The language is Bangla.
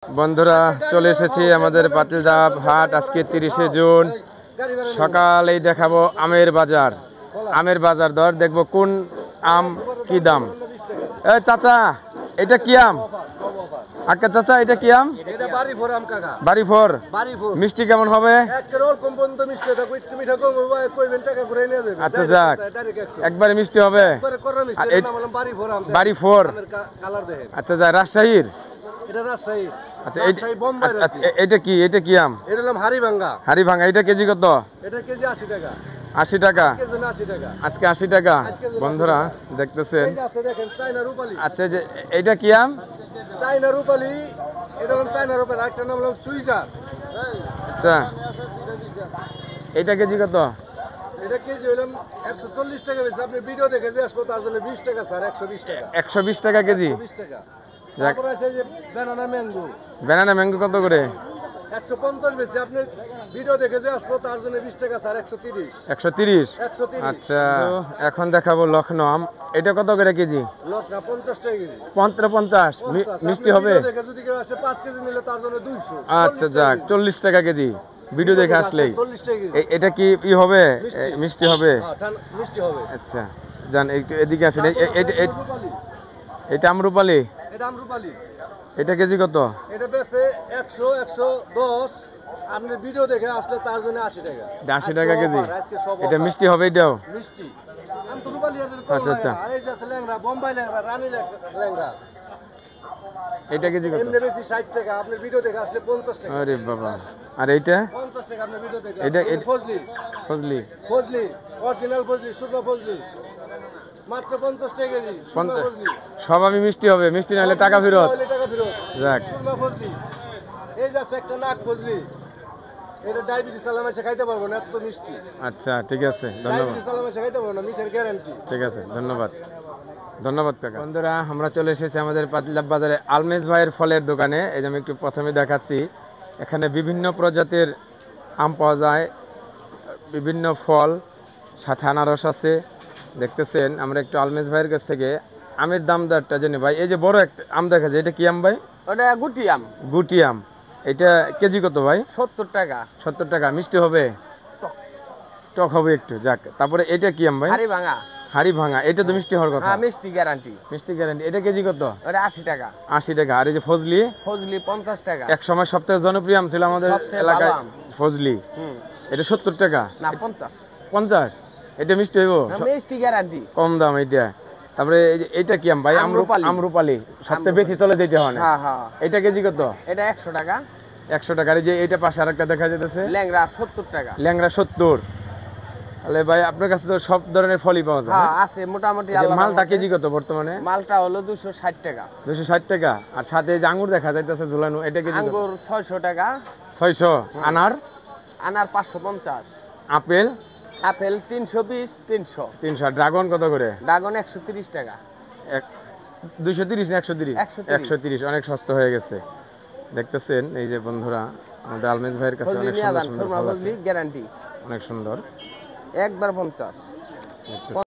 বন্ধুরা চলে এসেছি আমাদের পাতিলদাব হাট। আজকে 30শে জুন সকালেই দেখাবো আমের বাজার দর দেখবো কোন আম কি দাম। এই চাচা এটা কি আম? আচ্ছা চাচা এটা কি আম? বাড়ি ফোর। মিষ্টি কেমন হবে? আচ্ছা যাক একবারে মিষ্টি হবে। বাড়ি ফোর। আচ্ছা যাক রাজশাহীর। আচ্ছা এটা কি আম? হাড়িভাঙ্গা। এটা কেজি কত? 80 টাকা। আজকে 80 টাকা বন্ধুরা দেখতেছেন। আচ্ছা যে এটা কি আম? আচ্ছা এটা কেজি কত? এটা কেজি হইলাম 140 টাকা বেশি। আপনি ভিডিও দেখে যে আসবো তার জন্য 20 টাকা স্যার। 120 টাকা। 120 টাকা কেজি। 120 টাকা। তারপর আছে যে ব্যানানা ম্যাঙ্গো কত করে? 150 বেশি। আপনি ভিডিও দেখে যে আসবো তার জন্য 20 টাকা স্যার। 130। 130। আচ্ছা এখন দেখাবো লখনৌ আম। এটা কত করে কেজি? লখনৌ 50 টাকা কেজি। 50 মিষ্টি হবে? ভিডিও দেখে যদি কেউ আসে 5 কেজি নিলে তার জন্য 200। আচ্ছা যাক 40 টাকা কেজি ভিডিও দেখে আসলেই। 40 টাকা কেজি। এটা কি ই হবে? মিষ্টি হবে? হ্যাঁ মিষ্টি হবে। আচ্ছা জান একটু এদিকে আসেন। এটা আমরুপালি। এটা আমরুপালি। এটা কেজি কত? এটা বেচে 100 110। আপনি ভিডিও দেখে আসলে তার জন্য 80 টাকা। 80 টাকা কেজি। এটা মিষ্টি হবে? এটাও মিষ্টি। আমরুপালি এর কম। আচ্ছা আচ্ছা। আর এই যে ল্যাংড়া, বোম্বাই ল্যাংড়া, রানী ল্যাংড়া। এটা কেজি কত? এমনি বেশি 60 টাকা। আপনি ভিডিও দেখে আসলে 50 টাকা। আরে বাবা। আর এইটা 50 টাকা। আপনি ভিডিও দেখে এটা ফজলি অরিজিনাল ফজলি, শুকনো ফজলি মাত্র 50 টাকা কেজি। শুকনো ফজলি সব আমি মিষ্টি হবে, মিষ্টি না হলে টাকা ফেরত। যাক শুকনো ফজলি। এই যাচ্ছে একটা নাক ফজলি। এটা ডায়াবেটিস চালামাশে খাইতে পারবো না, এত মিষ্টি। আচ্ছা ঠিক আছে ধন্যবাদ। ডায়াবেটিস চালামাশে খাইতে পারবো না, মিঠার গ্যারান্টি। ঠিক আছে ধন্যবাদ কাকা। বন্ধুরা আমরা চলে এসেছি আমাদের পাতিলদাব বাজারে আলমেজ ভাইয়ের ফলের দোকানে। এই যে আমি একটু প্রথমে দেখাচ্ছি, এখানে বিভিন্ন প্রজাতির আম পাওয়া যায়, বিভিন্ন ফল, সাথে আনারস আছে। দেখতেছেন আমরা একটু আলমেজ ভাইয়ের কাছ থেকে আমের দাম দরটা জেনে ভাই। এই যে বড় একটা আম দেখা যায়, এটা কি আম ভাই? ওটা গুটি আম। এটা কেজি কত ভাই? 70 টাকা। 70 টাকা। মিষ্টি হবে? টক হবে একটু। যাক তারপরে এটা কি আম ভাই? হাড়িভাঙ্গা। এটা তো মিষ্টি হওয়ার কথা। মিষ্টি গ্যারান্টি। এটা কেজি কত? ওটা 80 টাকা। 80 টাকা। আর এই যে ফজলি 50 টাকা। এক সময় সবথেকে জনপ্রিয় আম ছিল আমাদের এলাকায় ফজলি। এটা 70 টাকা না 50। এটা মিষ্টি হইব? মিষ্টি গ্যারান্টি। কম দাম এটা। তারপরে এটা কি আম ভাই? আমরুপালি। সবথেকে বেশি চলে যেটা হয়। এটা কেজি কত? এটা 100 টাকা। 100 টাকা। এই যে এটা পাশে আরেকটা দেখা যাচ্ছে ল্যাংড়া 70 টাকা। ল্যাংড়া 70। তাহলে ভাই আপনার কাছে তো সব ধরনের ফলই পাওয়া যায়। হ্যাঁ আছে মোটামুটি। মালটা কেজি কত বর্তমানে? মালটা হলো 260 টাকা। 260 টাকা। আর সাথে এই যে আঙ্গুর দেখা যাইতেছে ঝুলানো, এটা কেজি কত? আঙ্গুর 600 টাকা। 600। আনার 550। আপেল 320 300। ড্রাগন কত করে? ড্রাগন 130 টাকা। 230 না 130? 130। অনেক সস্তা হয়ে গেছে দেখতেছেন। এই যে বন্ধুরা আমাদের আলমেজ ভাইয়ের কাছে অনেক সুন্দর গ্যারান্টি। অনেক সুন্দর। একবার 50।